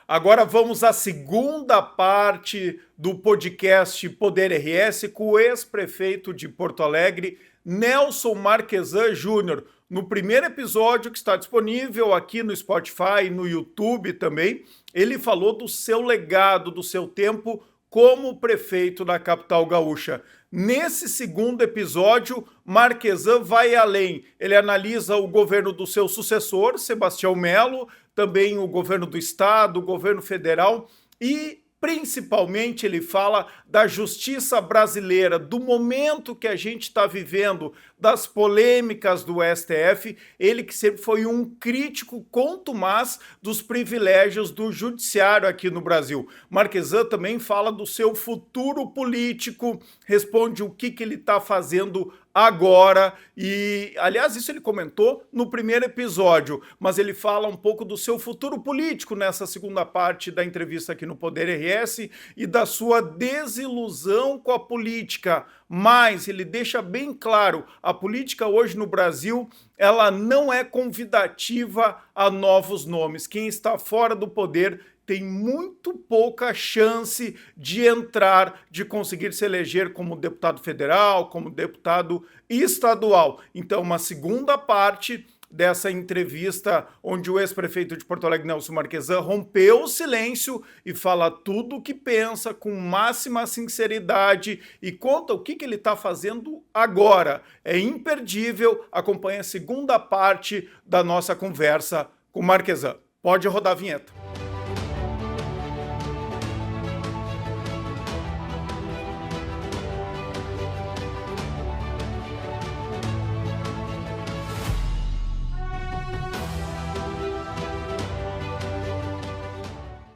Agora vamos à segunda parte do podcast Poder RS com o ex-prefeito de Porto Alegre, Nelson Marquesan Júnior. No primeiro episódio, que está disponível aqui no Spotify, no YouTube também, ele falou do seu legado, do seu tempo como prefeito da capital gaúcha. Nesse segundo episódio, Marquesan vai além. Ele analisa o governo do seu sucessor, Sebastião Melo, também o governo do estado, o governo federal e principalmente ele fala da justiça brasileira, do momento que a gente está vivendo, das polêmicas do STF, ele que sempre foi um crítico contumaz dos privilégios do judiciário aqui no Brasil. Marquesan também fala do seu futuro político, responde o que ele está fazendo agora, e aliás isso ele comentou no primeiro episódio, mas ele fala um pouco do seu futuro político nessa segunda parte da entrevista aqui no Poder RS e da sua desilusão com a política, mas ele deixa bem claro, a política hoje no Brasil, ela não é convidativa a novos nomes, quem está fora do poder tem muito pouca chance de entrar, de conseguir se eleger como deputado federal, como deputado estadual. Então, uma segunda parte dessa entrevista, onde o ex-prefeito de Porto Alegre, Nelson Marquesan, rompeu o silêncio e fala tudo o que pensa com máxima sinceridade e conta o que ele está fazendo agora. É imperdível, acompanhe a segunda parte da nossa conversa com Marquesan. Pode rodar a vinheta.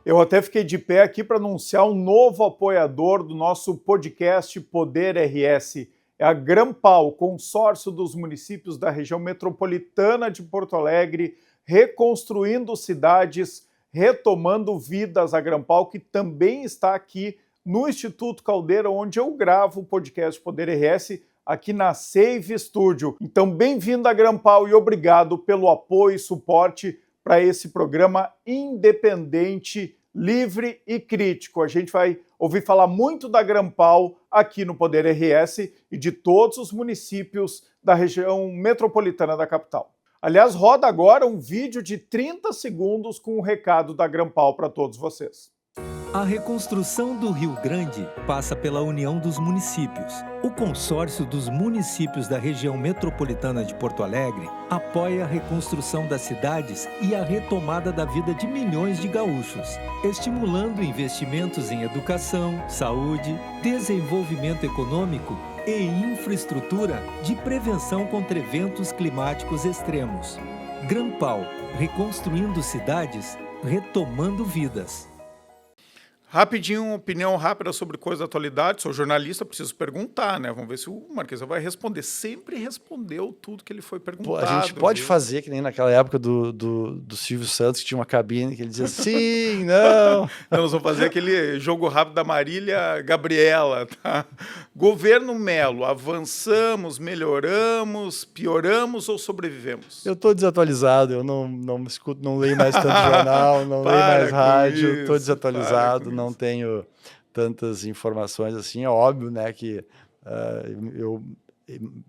Eu até fiquei de pé aqui para anunciar um novo apoiador do nosso podcast Poder RS. É a Grampal, consórcio dos municípios da região metropolitana de Porto Alegre, reconstruindo cidades, retomando vidas. A Grampal, que também está aqui no Instituto Caldeira, onde eu gravo o podcast Poder RS, aqui na Save Studio. Então, bem-vindo a Grampal e obrigado pelo apoio e suporte para esse programa independente, livre e crítico. A gente vai ouvir falar muito da Grampal aqui no Poder RS e de todos os municípios da região metropolitana da capital. Aliás, roda agora um vídeo de 30 segundos com um recado da Grampal para todos vocês. A reconstrução do Rio Grande passa pela união dos municípios. O consórcio dos municípios da região metropolitana de Porto Alegre apoia a reconstrução das cidades e a retomada da vida de milhões de gaúchos, estimulando investimentos em educação, saúde, desenvolvimento econômico e infraestrutura de prevenção contra eventos climáticos extremos. Grampal, reconstruindo cidades, retomando vidas. Rapidinho, uma opinião rápida sobre coisa da atualidade. Sou jornalista, preciso perguntar, né? Vamos ver se o Marquesan vai responder. Sempre respondeu tudo que ele foi perguntado. A gente pode fazer que nem naquela época do Silvio Santos, que tinha uma cabine que ele dizia sim, não. Então, nós vamos fazer aquele jogo rápido da Marília Gabriela, tá? Governo Melo, avançamos, melhoramos, pioramos ou sobrevivemos? Eu estou desatualizado, eu não escuto, não leio mais tanto jornal, não leio mais rádio, estou desatualizado, não tenho tantas informações assim. É óbvio, né, que eu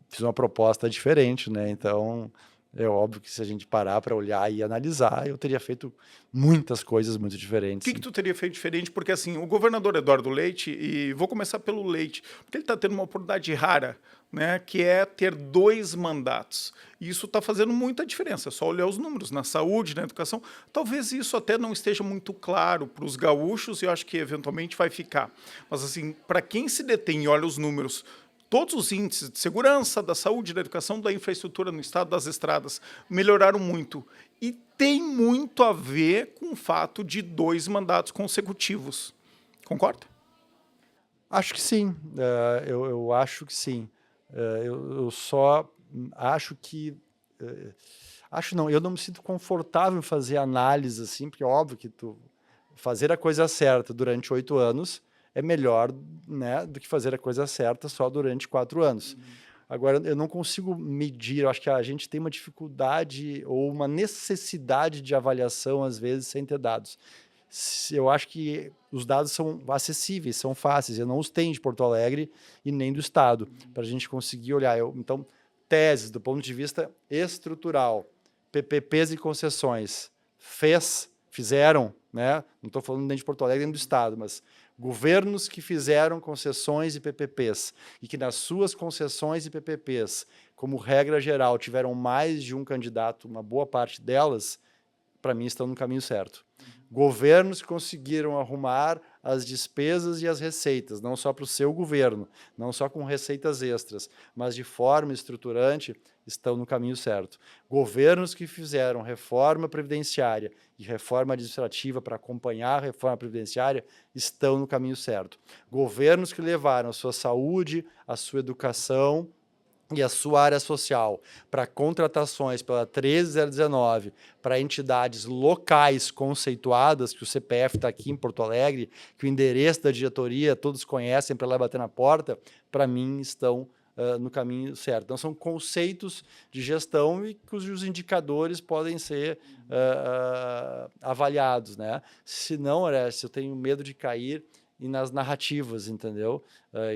fiz uma proposta diferente, né, então é óbvio que se a gente parar para olhar e analisar, eu teria feito muitas coisas muito diferentes. O que tu teria feito diferente? Porque assim, o governador Eduardo Leite, e vou começar pelo Leite, porque ele está tendo uma oportunidade rara, né, que é ter 2 mandatos. E isso está fazendo muita diferença, é só olhar os números na saúde, na educação. Talvez isso até não esteja muito claro para os gaúchos, e eu acho que eventualmente vai ficar. Mas assim, para quem se detém e olha os números, todos os índices de segurança, da saúde, da educação, da infraestrutura no estado, das estradas, melhoraram muito. E tem muito a ver com o fato de 2 mandatos consecutivos. Concorda? Acho que sim, eu acho que sim. Eu só acho que... acho não, eu não me sinto confortável em fazer análise assim, porque é óbvio que fazer a coisa certa durante 8 anos é melhor, né, do que fazer a coisa certa só durante 4 anos. Agora, eu não consigo medir, eu acho que a gente tem uma dificuldade ou uma necessidade de avaliação, às vezes, sem ter dados. Eu acho que os dados são acessíveis, são fáceis. Eu não os tenho de Porto Alegre e nem do Estado, para a gente conseguir olhar. Então, teses do ponto de vista estrutural, PPPs e concessões, fizeram, né? Não estou falando nem de Porto Alegre nem do Estado, mas governos que fizeram concessões e PPPs e que nas suas concessões e PPPs, como regra geral, tiveram mais de um candidato, uma boa parte delas, para mim estão no caminho certo. Governos que conseguiram arrumar as despesas e as receitas, não só para o seu governo, não só com receitas extras, mas de forma estruturante, estão no caminho certo. Governos que fizeram reforma previdenciária e reforma administrativa para acompanhar a reforma previdenciária estão no caminho certo. Governos que levaram a sua saúde, a sua educação e a sua área social para contratações pela 13019 para entidades locais conceituadas, que o CPF está aqui em Porto Alegre, que o endereço da diretoria todos conhecem para lá bater na porta, para mim estão no caminho certo. Então, são conceitos de gestão e cujos indicadores podem ser avaliados, né? Se não, Orestes, eu tenho medo de cair e nas narrativas, entendeu?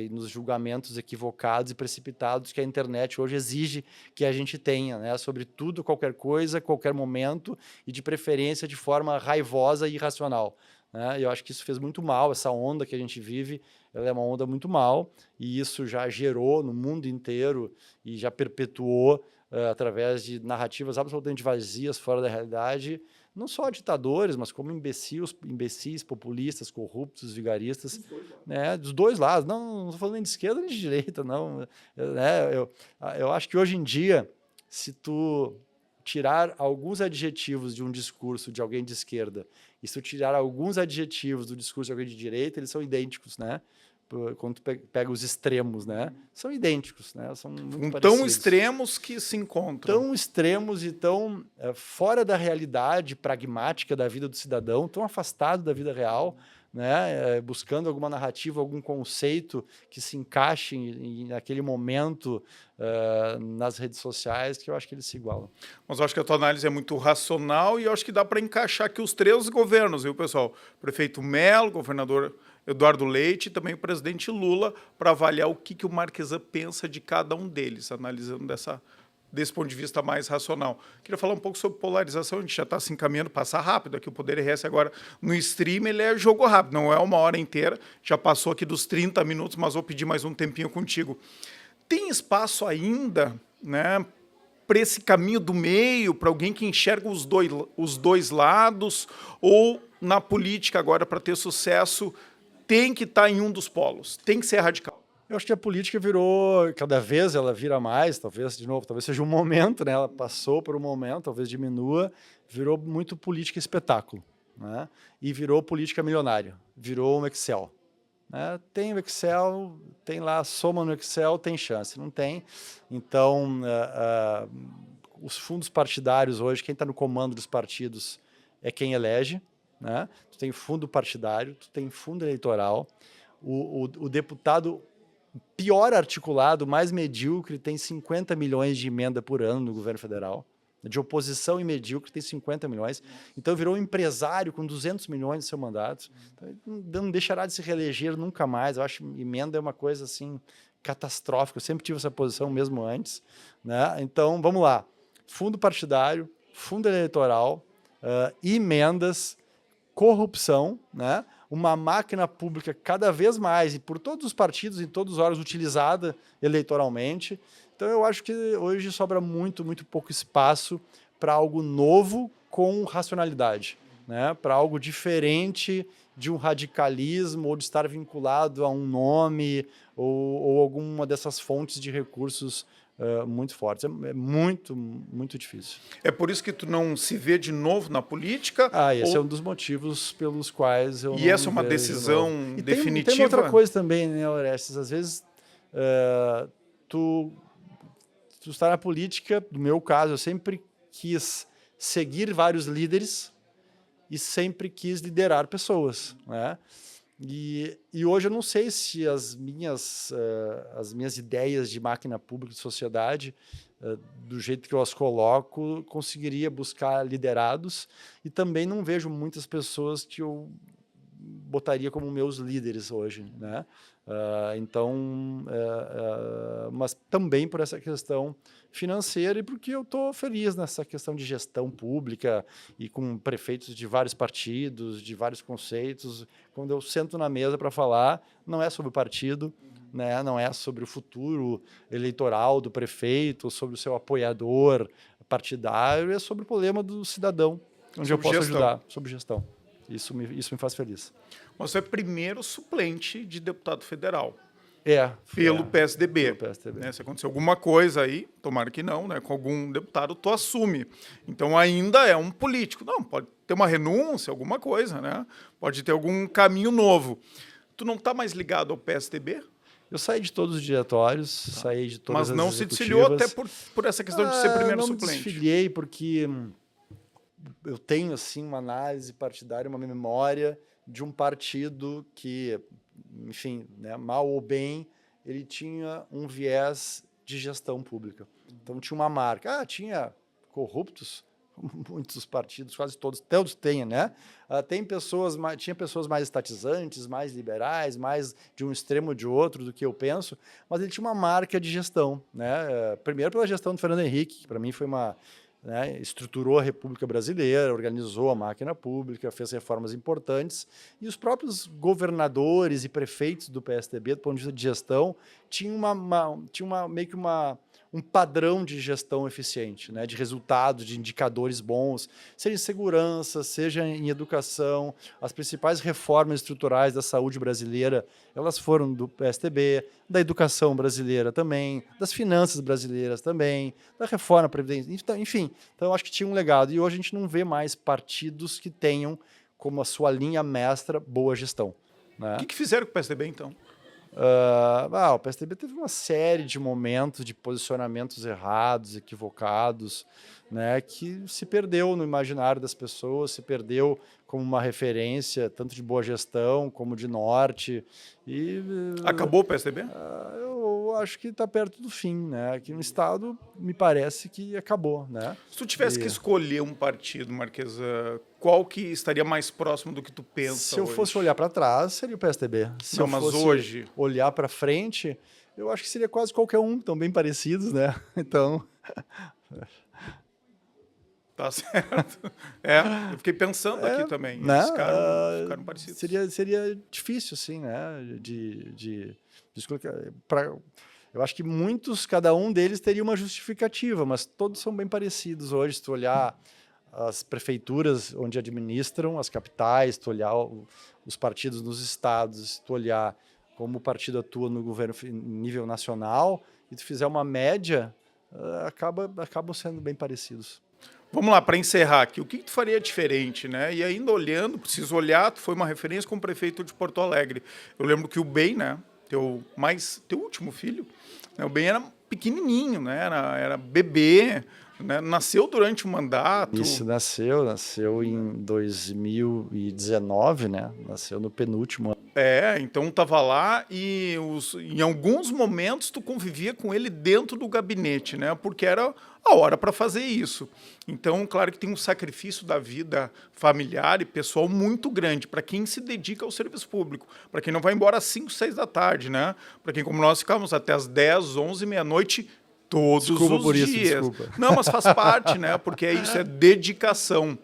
E nos julgamentos equivocados e precipitados que a internet hoje exige que a gente tenha, né? Sobre tudo, qualquer coisa, qualquer momento e, de preferência, de forma raivosa e irracional, né? Eu acho que isso fez muito mal, essa onda que a gente vive, ela é uma onda muito mal e isso já gerou no mundo inteiro e já perpetuou através de narrativas absolutamente vazias, fora da realidade, não só ditadores, mas como imbecis, populistas, corruptos, vigaristas, né, dos dois lados. Não estou falando nem de esquerda nem de direita, não. Né, eu acho que hoje em dia, se tu tirar alguns adjetivos de um discurso de alguém de esquerda e se tu tirar alguns adjetivos do discurso de alguém de direita, eles são idênticos, né? Quando tu pega os extremos, né? São idênticos, né? São muito parecidos. Tão extremos que se encontram. Tão extremos e tão fora da realidade pragmática da vida do cidadão, tão afastado da vida real, né? Buscando alguma narrativa, algum conceito que se encaixe naquele momento nas redes sociais, que eu acho que eles se igualam. Mas eu acho que a tua análise é muito racional e eu acho que dá para encaixar aqui os três governos, viu, pessoal? Prefeito Melo, governador Eduardo Leite e também o presidente Lula, para avaliar o que o Marquesan pensa de cada um deles, analisando desse ponto de vista mais racional. Queria falar um pouco sobre polarização, a gente já está se encaminhando, passar rápido aqui, o Poder RS agora no stream, ele é jogo rápido, não é uma hora inteira, já passou aqui dos 30 minutos, mas vou pedir mais um tempinho contigo. Tem espaço ainda, né, para esse caminho do meio, para alguém que enxerga os dois lados, ou na política agora, para ter sucesso, tem que estar em um dos polos, tem que ser radical? Eu acho que a política virou, cada vez ela vira mais, talvez, de novo, talvez seja um momento, né? Ela passou por um momento, talvez diminua, virou muito política espetáculo, né? E virou política milionária, virou um Excel. Né? Tem o Excel, tem lá, soma no Excel, tem chance, não tem. Então, os fundos partidários hoje, quem está no comando dos partidos é quem elege, né? Tu tem fundo partidário, tu tem fundo eleitoral, o deputado pior articulado, mais medíocre, tem 50 milhões de emenda por ano no governo federal, de oposição e medíocre tem 50 milhões, então virou um empresário com 200 milhões de seu mandato, então, não deixará de se reeleger nunca mais. Eu acho que emenda é uma coisa assim catastrófica, eu sempre tive essa posição mesmo antes, né? Então, vamos lá, fundo partidário, fundo eleitoral, emendas, corrupção, né? Uma máquina pública cada vez mais, e por todos os partidos, em todos os órgãos, utilizada eleitoralmente. Então, eu acho que hoje sobra muito, muito pouco espaço para algo novo com racionalidade, né? Para algo diferente de um radicalismo ou de estar vinculado a um nome ou alguma dessas fontes de recursos muito fortes. É muito, muito difícil. É por isso que tu não se vê de novo na política? Esse é um dos motivos pelos quais eu E essa é uma decisão definitiva? Tem outra coisa também, né, Orestes? Às vezes, tu está na política, no meu caso, eu sempre quis seguir vários líderes e sempre quis liderar pessoas, né? E hoje eu não sei se as minhas ideias de máquina pública de sociedade do jeito que eu as coloco, conseguiria buscar liderados, e também não vejo muitas pessoas que eu botaria como meus líderes hoje, né? Mas também por essa questão financeira e porque eu estou feliz nessa questão de gestão pública e com prefeitos de vários partidos, de vários conceitos. Quando eu sento na mesa para falar, não é sobre o partido, né? Não é sobre o futuro eleitoral do prefeito, sobre o seu apoiador partidário, é sobre o problema do cidadão, onde eu posso ajudar, sobre gestão. Isso me faz feliz. Você é primeiro suplente de deputado federal. Pelo PSDB. Pelo PSDB. Né? Se acontecer alguma coisa aí, tomara que não, né? Com algum deputado, tu assume. Então ainda é um político. Não, pode ter uma renúncia, alguma coisa, né? Pode ter algum caminho novo. Tu não está mais ligado ao PSDB? Eu saí de todos os diretórios, saí de todas as Mas não se desfiliou até por essa questão de ser primeiro não suplente? Não me desfiliei porque eu tenho assim uma análise partidária, uma memória de um partido que, enfim, né, mal ou bem, ele tinha um viés de gestão pública. Então tinha uma marca. Tinha corruptos, muitos partidos, quase todos têm, né? Tinha pessoas mais estatizantes, mais liberais, mais de um extremo ou de outro do que eu penso, mas ele tinha uma marca de gestão, né? Primeiro pela gestão do Fernando Henrique, que para mim foi uma... Né, estruturou a República Brasileira, organizou a máquina pública, fez reformas importantes, e os próprios governadores e prefeitos do PSDB, do ponto de vista de gestão, tinham meio que um padrão de gestão eficiente, né, de resultados, de indicadores bons, seja em segurança, seja em educação. As principais reformas estruturais da saúde brasileira, elas foram do PSDB, da educação brasileira também, das finanças brasileiras também, da reforma previdenciária, enfim. Então, eu acho que tinha um legado. E hoje a gente não vê mais partidos que tenham como a sua linha mestra boa gestão. Né? O que fizeram com o PSDB, então? O PSDB teve uma série de momentos de posicionamentos errados, equivocados, né, que se perdeu no imaginário das pessoas, se perdeu como uma referência tanto de boa gestão como de norte. Acabou o PSDB? Eu acho que está perto do fim, né? Aqui no estado me parece que acabou, né? Se tu tivesse que escolher um partido, Marquesa, qual que estaria mais próximo do que tu pensa? Se eu fosse olhar para trás, seria o PSDB. Se eu fosse hoje olhar para frente, eu acho que seria quase qualquer um, tão bem parecidos, né? Então, tá certo. Eu fiquei pensando aqui também. Né? Eles ficaram parecidos. Seria difícil, assim, né? Eu acho que cada um deles teria uma justificativa, mas todos são bem parecidos hoje. Se tu olhar as prefeituras onde administram, as capitais, se tu olhar os partidos nos estados, se tu olhar como o partido atua no governo em nível nacional, e tu fizer uma média, acabam sendo bem parecidos. Vamos lá, para encerrar aqui, o que tu faria diferente, né? E ainda olhando, preciso olhar, tu foi uma referência como prefeito de Porto Alegre. Eu lembro que o Ben, né, teu último filho, né, o Ben era pequenininho, né, era bebê, né, nasceu durante o mandato. Isso, nasceu em 2019, né? Nasceu no penúltimo ano. Então estava lá e em alguns momentos tu convivia com ele dentro do gabinete, né? Porque era a hora para fazer isso. Então, claro que tem um sacrifício da vida familiar e pessoal muito grande para quem se dedica ao serviço público, para quem não vai embora às 5, 6 da tarde, né? Para quem, como nós, ficamos até às 10, 11, meia-noite todos os dias. Desculpa. Não, mas faz parte, né? Porque é dedicação.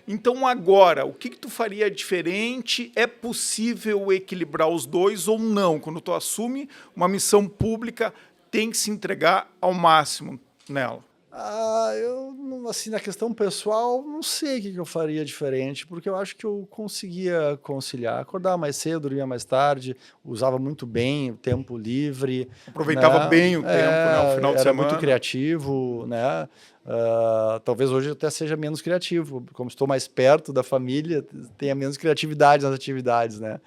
Então, agora, o que tu faria diferente? É possível equilibrar os dois ou não? Quando tu assume uma missão pública, tem que se entregar ao máximo nela. Eu, assim, na questão pessoal, não sei o que eu faria diferente, porque eu acho que eu conseguia conciliar, acordar mais cedo, dormir mais tarde, usava muito bem o tempo livre. Aproveitava bem o tempo, né, o final de semana. Era muito criativo, né? Talvez hoje eu até seja menos criativo, como estou mais perto da família, tenha menos criatividade nas atividades, né?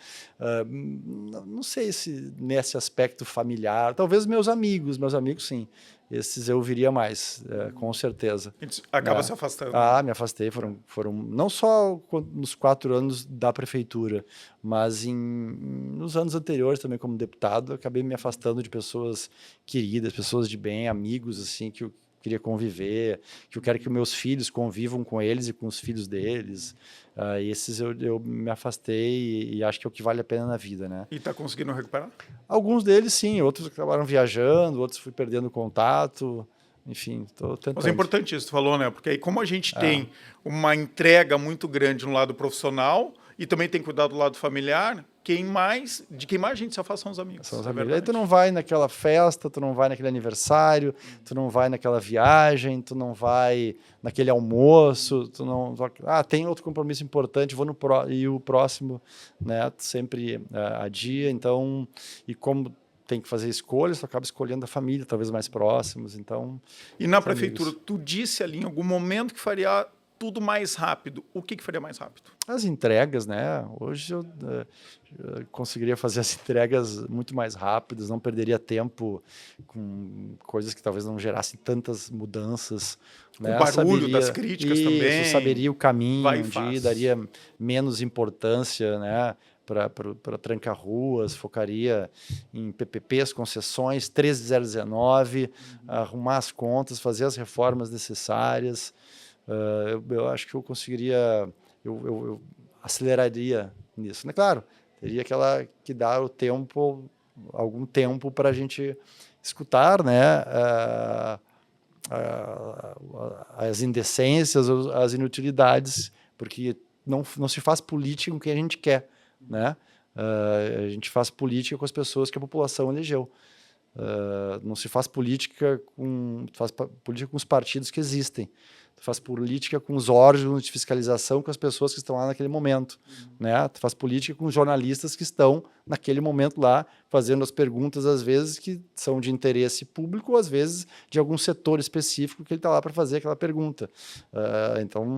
Não sei se nesse aspecto familiar, talvez meus amigos sim, esses eu viria mais, com certeza. Acaba se afastando. Me afastei, foram não só nos 4 anos da prefeitura, mas nos anos anteriores também como deputado, acabei me afastando de pessoas queridas, pessoas de bem, amigos, assim, que queria conviver, que eu quero que meus filhos convivam com eles e com os filhos deles. Esses eu me afastei e acho que é o que vale a pena na vida, né? E está conseguindo recuperar? Alguns deles, sim. Outros acabaram viajando, outros fui perdendo contato. Enfim, estou tentando. Mas é importante isso que tu falou, né? Porque aí como a gente tem uma entrega muito grande no lado profissional e também tem que cuidar do lado familiar, de quem mais a gente se afasta são os amigos. São os amigos. Aí tu não vai naquela festa, tu não vai naquele aniversário, tu não vai naquela viagem, tu não vai naquele almoço, tu não... tem outro compromisso importante, vou e o próximo, né? Sempre adia, então... E como tem que fazer escolhas, tu acaba escolhendo a família, talvez mais próximos, então... E na prefeitura, tu disse ali em algum momento que faria tudo mais rápido. O que faria mais rápido? As entregas, né? Hoje eu conseguiria fazer as entregas muito mais rápidas, não perderia tempo com coisas que talvez não gerassem tantas mudanças. Né? O barulho das críticas também. Eu saberia o caminho onde daria menos importância, né? Para trancar ruas, focaria em PPPs, concessões, 13019, arrumar as contas, fazer as reformas necessárias. Eu acho que eu conseguiria, eu aceleraria nisso. Né? Claro, teria que dar algum tempo para a gente escutar, né? As indecências, as inutilidades, porque não se faz política com quem a gente quer. Né? A gente faz política com as pessoas que a população elegeu. Não se faz política com os partidos que existem. Tu faz política com os órgãos de fiscalização, com as pessoas que estão lá naquele momento. Né? Tu faz política com os jornalistas que estão naquele momento lá, fazendo as perguntas, às vezes, que são de interesse público, ou às vezes de algum setor específico que ele está lá para fazer aquela pergunta.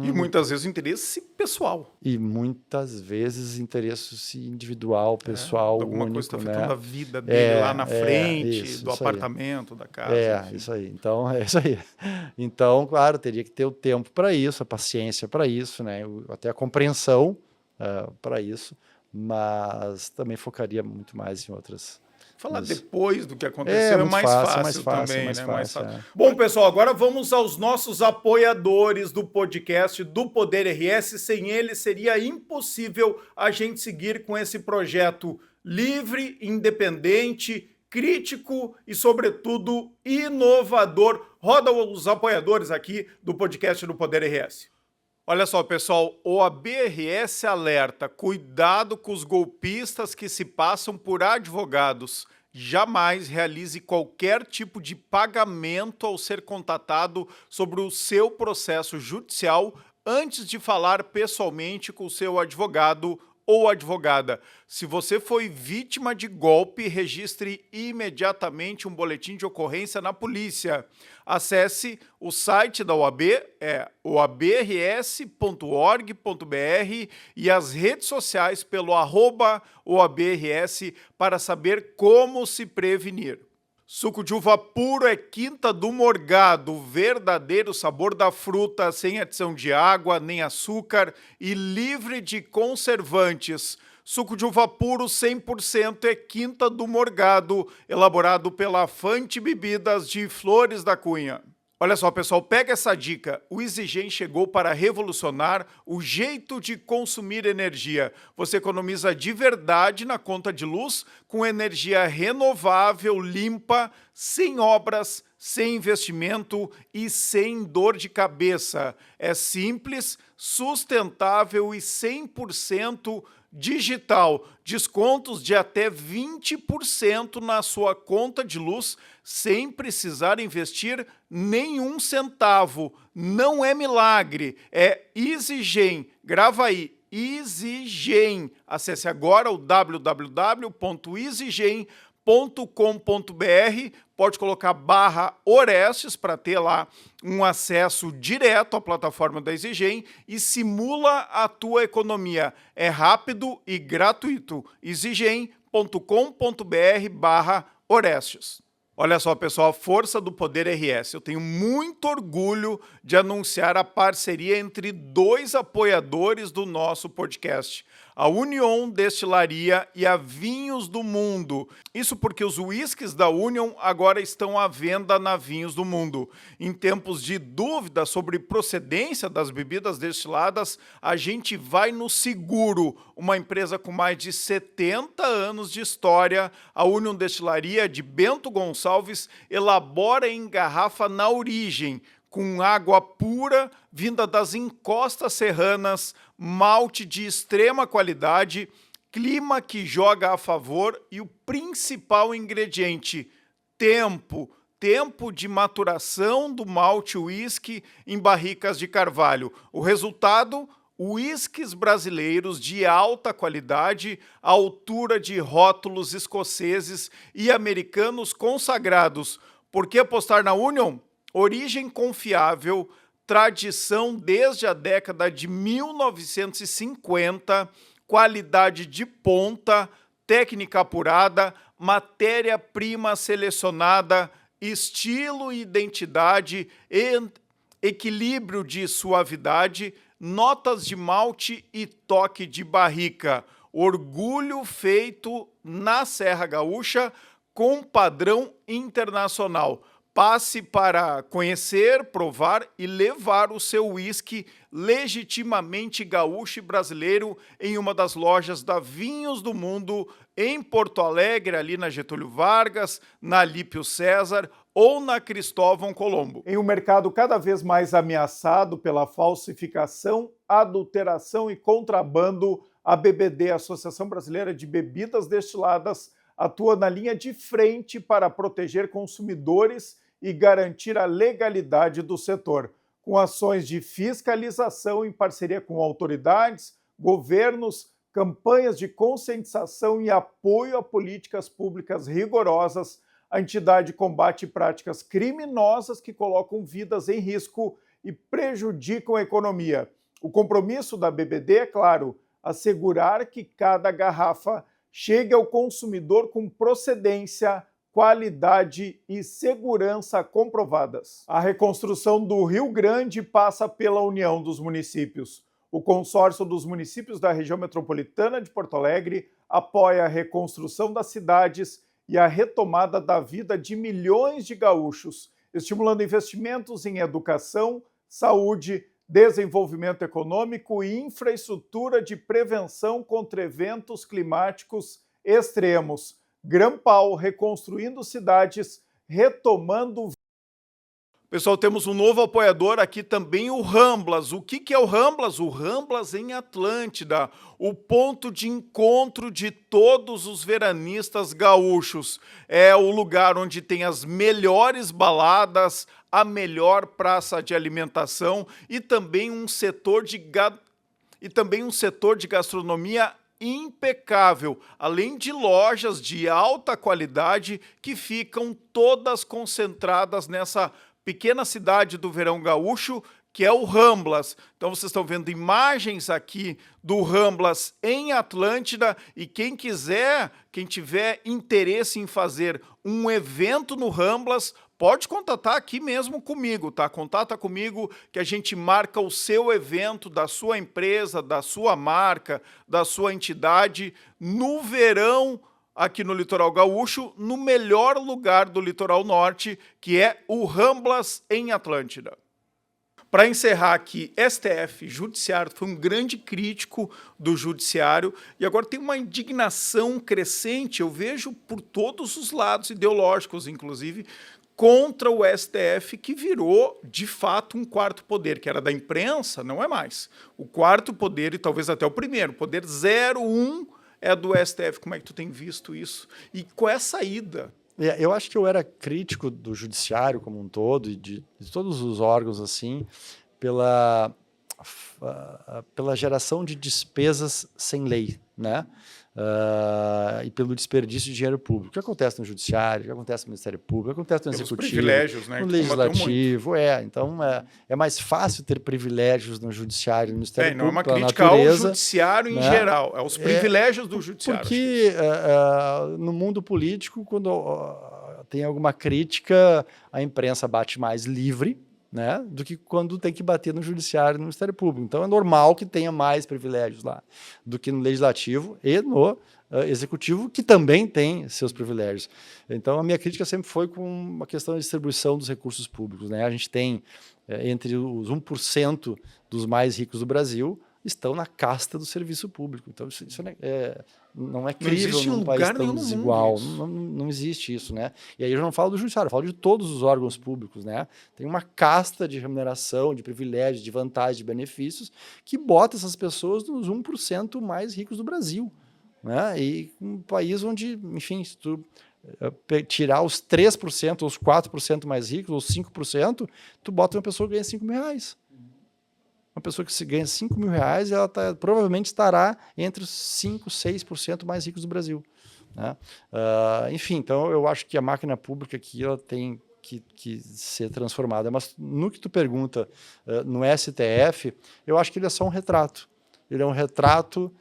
E muitas vezes interesse pessoal. E muitas vezes interesse individual, pessoal, alguma único. Coisa está né? afetando a vida dele lá na frente, do apartamento, da casa. Enfim. Isso aí. Então, é isso aí. Então, claro, teria que ter o tempo para isso, a paciência para isso, né? Até a compreensão para isso, mas também focaria muito mais em outras. Falar depois do que aconteceu é mais fácil também, mais né? fácil. Bom, pessoal, agora vamos aos nossos apoiadores do podcast do Poder RS. Sem eles seria impossível a gente seguir com esse projeto livre, independente, crítico e, sobretudo, inovador. Roda os apoiadores aqui do podcast do Poder RS. Olha só, pessoal, o OAB-RS alerta, cuidado com os golpistas que se passam por advogados. Jamais realize qualquer tipo de pagamento ao ser contatado sobre o seu processo judicial antes de falar pessoalmente com o seu advogado ou advogada. Se você foi vítima de golpe, registre imediatamente um boletim de ocorrência na polícia. Acesse o site da OAB, oabrs.org.br, e as redes sociais pelo @OABRS para saber como se prevenir. Suco de uva puro é Quinta do Morgado, o verdadeiro sabor da fruta, sem adição de água nem açúcar e livre de conservantes. Suco de uva puro 100% é Quinta do Morgado, elaborado pela Fante Bebidas de Flores da Cunha. Olha só, pessoal, pega essa dica. O EasyGen chegou para revolucionar o jeito de consumir energia. Você economiza de verdade na conta de luz com energia renovável, limpa, sem obras, sem investimento e sem dor de cabeça. É simples, sustentável e 100% digital. Descontos de até 20% na sua conta de luz sem precisar investir nenhum centavo. Não é milagre, é EasyGen. Grava aí, EasyGen. Acesse agora o www.easygen.com.br. Pode colocar /Orestes para ter lá um acesso direto à plataforma da EasyGen e simula a tua economia. É rápido e gratuito. easygen.com.br/Orestes. Olha só, pessoal, a força do Poder RS. Eu tenho muito orgulho de anunciar a parceria entre dois apoiadores do nosso podcast. a Union Destilaria e a Vinhos do Mundo. Isso porque os uísques da Union agora estão à venda na Vinhos do Mundo. Em tempos de dúvida sobre procedência das bebidas destiladas, a gente vai no Seguro, uma empresa com mais de 70 anos de história. A Union Destilaria de Bento Gonçalves elabora em garrafa na origem, com água pura, vinda das encostas serranas, malte de extrema qualidade, clima que joga a favor e o principal ingrediente, tempo. Tempo de maturação do malte uísque em barricas de carvalho. O resultado, uísques brasileiros de alta qualidade, à altura de rótulos escoceses e americanos consagrados. Por que apostar na Union? Origem confiável, tradição desde a década de 1950, qualidade de ponta, técnica apurada, matéria-prima selecionada, estilo e identidade, equilíbrio de suavidade, notas de malte e toque de barrica. Orgulho feito na Serra Gaúcha com padrão internacional. Passe para conhecer, provar e levar o seu uísque legitimamente gaúcho e brasileiro em uma das lojas da Vinhos do Mundo, em Porto Alegre, ali na Getúlio Vargas, na Alípio César ou na Cristóvão Colombo. Em um mercado cada vez mais ameaçado pela falsificação, adulteração e contrabando, a BBD, Associação Brasileira de Bebidas Destiladas, atua na linha de frente para proteger consumidores e garantir a legalidade do setor, com ações de fiscalização em parceria com autoridades, governos, campanhas de conscientização e apoio a políticas públicas rigorosas. A entidade combate práticas criminosas que colocam vidas em risco e prejudicam a economia. O compromisso da BBD é claro, assegurar que cada garrafa chegue ao consumidor com procedência, qualidade e segurança comprovadas. A reconstrução do Rio Grande passa pela união dos municípios. O consórcio dos municípios da região metropolitana de Porto Alegre apoia a reconstrução das cidades e a retomada da vida de milhões de gaúchos, estimulando investimentos em educação, saúde, desenvolvimento econômico e infraestrutura de prevenção contra eventos climáticos extremos. Grampal reconstruindo cidades, retomando. Pessoal, temos um novo apoiador aqui também, o Ramblas. O que é o Ramblas? O Ramblas em Atlântida, o ponto de encontro de todos os veranistas gaúchos. É o lugar onde tem as melhores baladas, a melhor praça de alimentação e também um setor de gastronomia impecável, além de lojas de alta qualidade que ficam todas concentradas nessa pequena cidade do verão gaúcho, que é o Ramblas. Então vocês estão vendo imagens aqui do Ramblas em Atlântida e quem tiver interesse em fazer um evento no Ramblas, pode contatar aqui mesmo comigo, tá? Contata comigo que a gente marca o seu evento da sua empresa, da sua marca, da sua entidade no verão aqui no Litoral Gaúcho, no melhor lugar do Litoral Norte, que é o Ramblas em Atlântida. Para encerrar aqui, STF, Judiciário, foi um grande crítico do Judiciário e agora tem uma indignação crescente, eu vejo por todos os lados ideológicos, inclusive, contra o STF, que virou, de fato, um quarto poder, que era da imprensa, não é mais. O quarto poder, e talvez até o primeiro, poder 01 é do STF. Como é que tu tem visto isso? E qual é a saída? Eu acho que eu era crítico do judiciário como um todo e de todos os órgãos assim pela geração de despesas sem lei, né? E pelo desperdício de dinheiro público. O que acontece no judiciário, o que acontece no Ministério Público, o que acontece no Executivo, privilégios, né, no Legislativo. Então, é mais fácil ter privilégios no Judiciário, no Ministério Público, não é uma crítica ao Judiciário em geral, é os privilégios do Judiciário. Porque no mundo político, quando tem alguma crítica, a imprensa bate mais livre, né, do que quando tem que bater no judiciário e no Ministério Público. Então é normal que tenha mais privilégios lá do que no legislativo e no executivo, que também tem seus privilégios. Então a minha crítica sempre foi com uma questão da distribuição dos recursos públicos, né? A gente tem entre os 1% dos mais ricos do Brasil estão na casta do serviço público. Então isso não é crível num país tão desigual. Não existe isso, né? E aí eu não falo do judiciário, eu falo de todos os órgãos públicos, né? Tem uma casta de remuneração, de privilégios, de vantagens, de benefícios que bota essas pessoas nos 1% mais ricos do Brasil, né? E um país onde, enfim, se tu tirar os 3%, ou os 4% mais ricos, ou 5%, tu bota uma pessoa que ganha R$5.000. Uma pessoa que se ganha R$5.000, ela provavelmente estará entre os 5%, 6% mais ricos do Brasil, né? Enfim, então eu acho que a máquina pública aqui ela tem que ser transformada. Mas no que tu pergunta no STF, eu acho que ele é só um retrato. Ele é um retrato...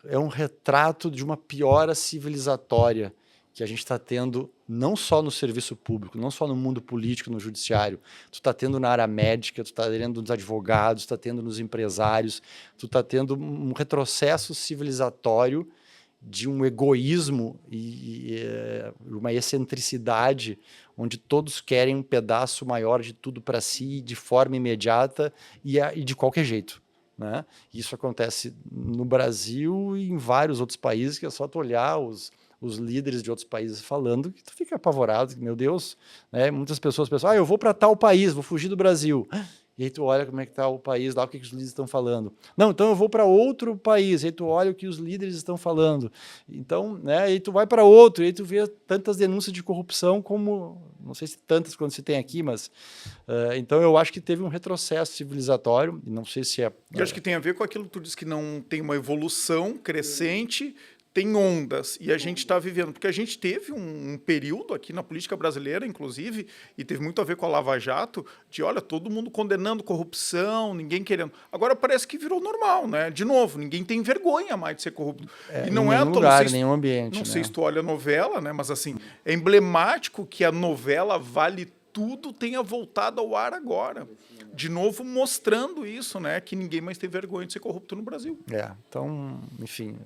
é um retrato de uma piora civilizatória que a gente está tendo não só no serviço público, não só no mundo político, no judiciário, tu está tendo na área médica, tu está tendo nos advogados, tu está tendo nos empresários, tu está tendo um retrocesso civilizatório de um egoísmo e uma excentricidade onde todos querem um pedaço maior de tudo para si, de forma imediata e de qualquer jeito, né? Isso acontece no Brasil e em vários outros países, que é só tu olhar os líderes de outros países falando, que tu fica apavorado, meu Deus, né? Muitas pessoas pensam, eu vou para tal país, vou fugir do Brasil. E aí tu olha como é que está o país lá, o que os líderes estão falando. Não, então eu vou para outro país, e aí tu olha o que os líderes estão falando. Então, né, aí tu vai para outro, e aí tu vê tantas denúncias de corrupção como, não sei se tantas quando se tem aqui, mas... então eu acho que teve um retrocesso civilizatório, e não sei se é... Eu acho que tem a ver com aquilo que tu disse, que não tem uma evolução crescente, tem ondas, e a gente está vivendo, porque a gente teve um período aqui na política brasileira, inclusive, e teve muito a ver com a Lava Jato, de, olha, todo mundo condenando corrupção, ninguém querendo. Agora parece que virou normal, né? De novo, ninguém tem vergonha mais de ser corrupto. E não é em nenhum lugar, em nenhum ambiente. Não sei se tu olha a novela, né? Mas assim, é emblemático que a novela Vale Tudo tenha voltado ao ar agora. De novo, mostrando isso, né? Que ninguém mais tem vergonha de ser corrupto no Brasil. Então, enfim...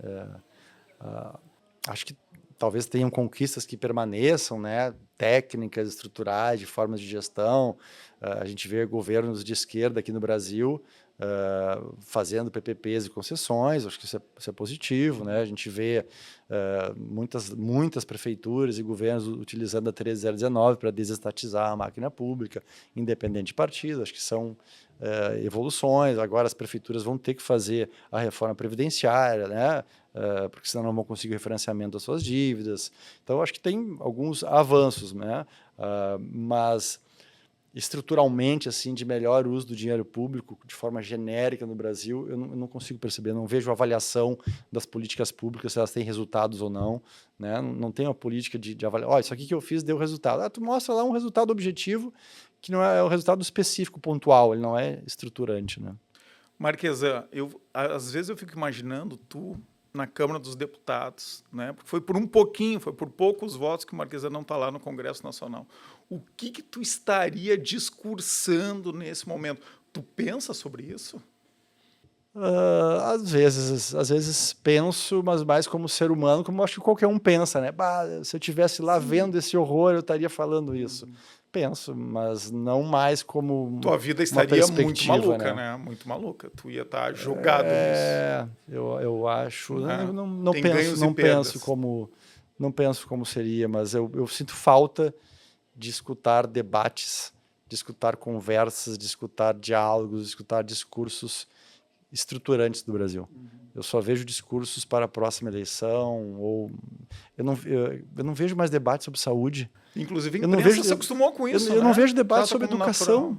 acho que talvez tenham conquistas que permaneçam, né? Técnicas estruturais, de formas de gestão. A gente vê governos de esquerda aqui no Brasil fazendo PPPs e concessões, acho que isso é positivo, né? A gente vê muitas prefeituras e governos utilizando a 13019 para desestatizar a máquina pública, independente de partido, acho que são evoluções. Agora as prefeituras vão ter que fazer a reforma previdenciária, né? Porque senão não vão conseguir o referenciamento das suas dívidas. Então, acho que tem alguns avanços, né? Mas estruturalmente, assim, de melhor uso do dinheiro público, de forma genérica no Brasil, eu não consigo perceber, não vejo avaliação das políticas públicas, se elas têm resultados ou não, né? Não tem uma política de avaliar, isso aqui que eu fiz deu resultado. Tu mostra lá um resultado objetivo, que não é um resultado específico, pontual, ele não é estruturante, né? Marquesan, às vezes eu fico imaginando tu na Câmara dos Deputados, né? Porque foi por poucos votos que o Marquesan não está lá no Congresso Nacional. O que tu estaria discursando nesse momento? Tu pensa sobre isso? Às vezes penso, mas mais como ser humano, como acho que qualquer um pensa, né? Se eu estivesse lá vendo esse horror, eu estaria falando isso. Penso, mas não mais como tua vida estaria muito maluca, né? Muito maluca. Tu ia estar jogado nisso. Eu acho. Não penso como seria, mas eu sinto falta de escutar debates, de escutar conversas, de escutar diálogos, de escutar discursos estruturantes do Brasil. Eu só vejo discursos para a próxima eleição, ou eu não vejo mais debates sobre saúde. Inclusive, a imprensa se acostumou com isso. Eu não vejo debates sobre educação.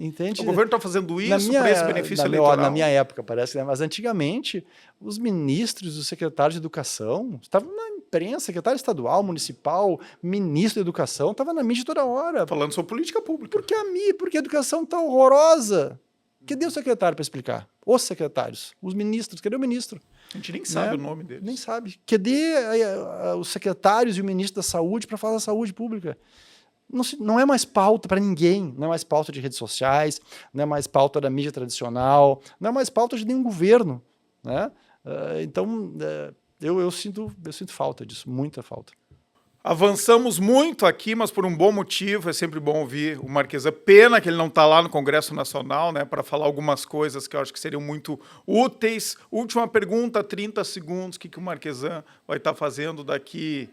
Entende? O governo está fazendo isso para esse benefício eleitoral. Na minha época, parece, né? Mas antigamente, os ministros, os secretários de educação estavam na imprensa, secretário estadual, municipal, ministro da educação, estava na mídia toda hora. Falando sobre política pública. Porque a educação está horrorosa. Cadê o secretário para explicar? Os secretários, os ministros, cadê o ministro? A gente nem sabe o nome deles. Nem sabe. Cadê os secretários e o ministro da saúde para falar da saúde pública? Não é mais pauta para ninguém, não é mais pauta de redes sociais, não é mais pauta da mídia tradicional, não é mais pauta de nenhum governo, né? Então, eu sinto falta disso, muita falta. Avançamos muito aqui, mas por um bom motivo, é sempre bom ouvir o Marquesan. Pena que ele não está lá no Congresso Nacional, né, para falar algumas coisas que eu acho que seriam muito úteis. Última pergunta, 30 segundos, o que o Marquesan vai estar fazendo daqui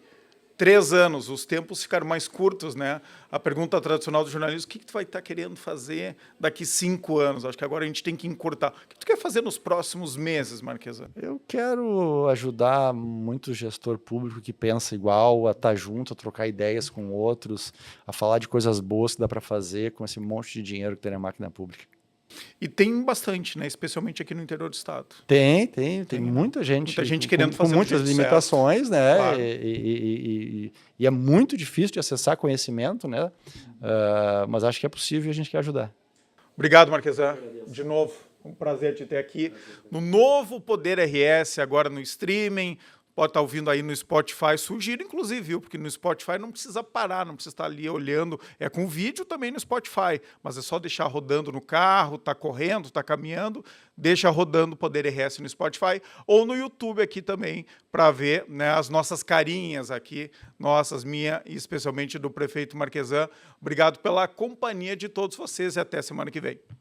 3 anos? Os tempos ficaram mais curtos, né? A pergunta tradicional do jornalismo, o que tu vai estar querendo fazer daqui 5 anos? Acho que agora a gente tem que encurtar. O que tu quer fazer nos próximos meses, Marquesan? Eu quero ajudar muito gestor público que pensa igual, a estar junto, a trocar ideias com outros, a falar de coisas boas que dá para fazer com esse monte de dinheiro que tem na máquina pública. E tem bastante, né? Especialmente aqui no interior do estado. Tem muita gente. Muita gente querendo fazer com muitas limitações, certo. né? Claro. E é muito difícil de acessar conhecimento, né? Mas acho que é possível e a gente quer ajudar. Obrigado, Marquesan. De novo, um prazer te ter aqui no novo Poder RS, agora no streaming. Pode estar ouvindo aí no Spotify, sugiro inclusive, viu? Porque no Spotify não precisa parar, não precisa estar ali olhando. É com vídeo também no Spotify, mas é só deixar rodando no carro, tá correndo, tá caminhando, deixa rodando o Poder RS no Spotify ou no YouTube aqui também para ver, né, as nossas carinhas aqui, nossas, minha e especialmente do prefeito Marquesan. Obrigado pela companhia de todos vocês e até semana que vem.